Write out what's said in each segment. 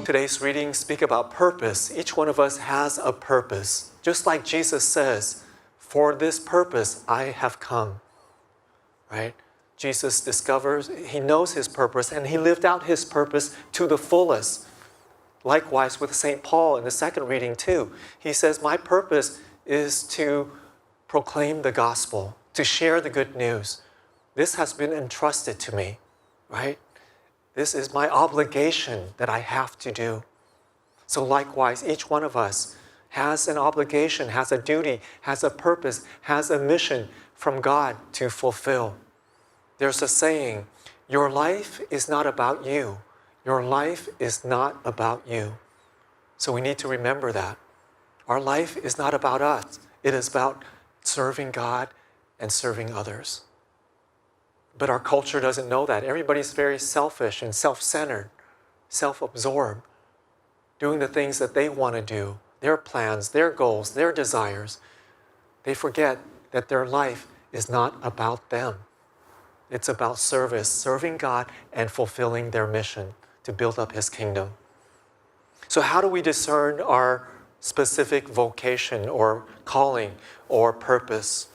Today's readings speak about purpose. Each one of us has a purpose. Just like Jesus says, for this purpose I have come, right? Jesus discovers, he knows his purpose, and he lived out his purpose to the fullest. Likewise with St. Paul in the second reading too. He says, my purpose is to proclaim the gospel, to share the good news. This has been entrusted to me, right? This is my obligation that I have to do. So likewise, each one of us has an obligation, has a duty, has a purpose, has a mission from God to fulfill. There's a saying, your life is not about you. Your life is not about you. So we need to remember that. Our life is not about us. It is about serving God and serving others. But our culture doesn't know that. Everybody's very selfish and self-centered, self-absorbed, doing the things that they want to do, their plans, their goals, their desires. They forget that their life is not about them. It's about service, serving God and fulfilling their mission to build up His kingdom. So how do we discern our specific vocation or calling or purpose?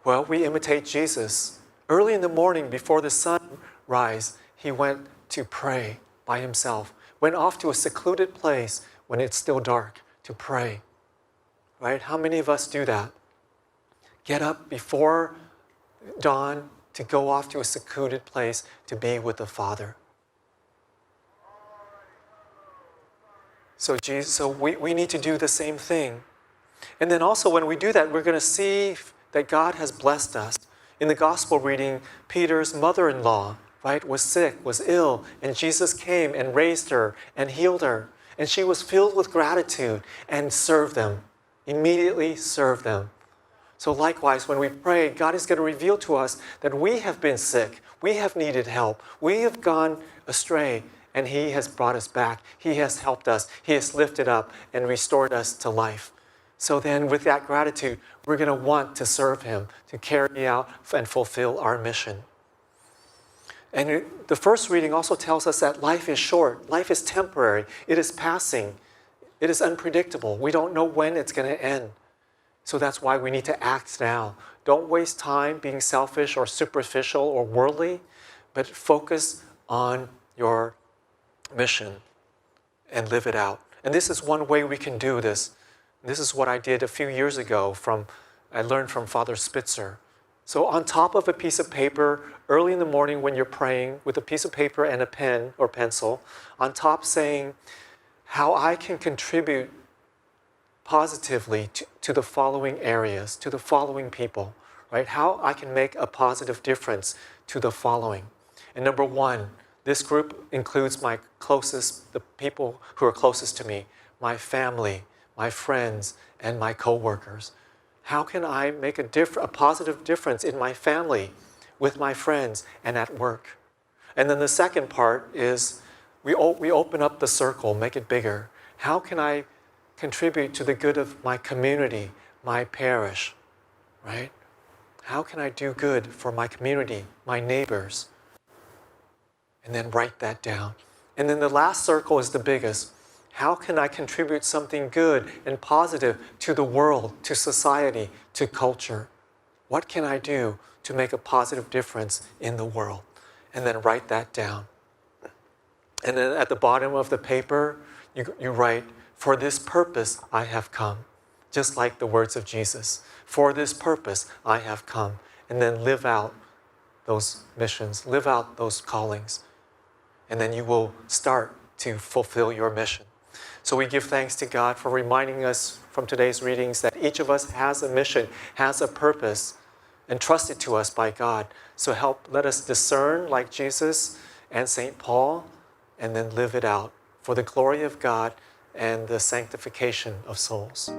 Well, we imitate Jesus. Early in the morning before the sun rise, he went to pray by himself, went off to a secluded place when it's still dark to pray, right? How many of us do that? Get up before dawn to go off to a secluded place to be with the Father. So we need to do the same thing. And then also when we do that, we're going to see that God has blessed us. In the gospel reading, Peter's mother-in-law, right, was sick, was ill, and Jesus came and raised her and healed her. And she was filled with gratitude and served them, immediately served them. So likewise, when we pray, God is going to reveal to us that we have been sick, we have needed help, we have gone astray, and He has brought us back. He has helped us. He has lifted up and restored us to life. So then with that gratitude, we're going to want to serve Him, to carry out and fulfill our mission. And the first reading also tells us that life is short, life is temporary, it is passing, it is unpredictable. We don't know when it's going to end. So that's why we need to act now. Don't waste time being selfish or superficial or worldly, but focus on your mission and live it out. And this is one way we can do this. This is what I did a few years ago. I learned from Father Spitzer. So on top of a piece of paper, early in the morning when you're praying, with a piece of paper and a pen or pencil, on top saying, how I can contribute positively to the following areas, to the following people, right? How I can make a positive difference to the following. And number one, this group includes my closest, the people who are closest to me, my family, my friends, and my co-workers. How can I make a positive difference in my family, with my friends, and at work? And then the second part is we open up the circle, make it bigger. How can I contribute to the good of my community, my parish, right? How can I do good for my community, my neighbors? And then write that down. And then the last circle is the biggest. How can I contribute something good and positive to the world, to society, to culture? What can I do to make a positive difference in the world? And then write that down. And then at the bottom of the paper, you write, for this purpose I have come. Just like the words of Jesus. For this purpose I have come. And then live out those missions, live out those callings. And then you will start to fulfill your mission. So we give thanks to God for reminding us from today's readings that each of us has a mission, has a purpose, entrusted to us by God. So let us discern like Jesus and St. Paul, and then live it out for the glory of God and the sanctification of souls.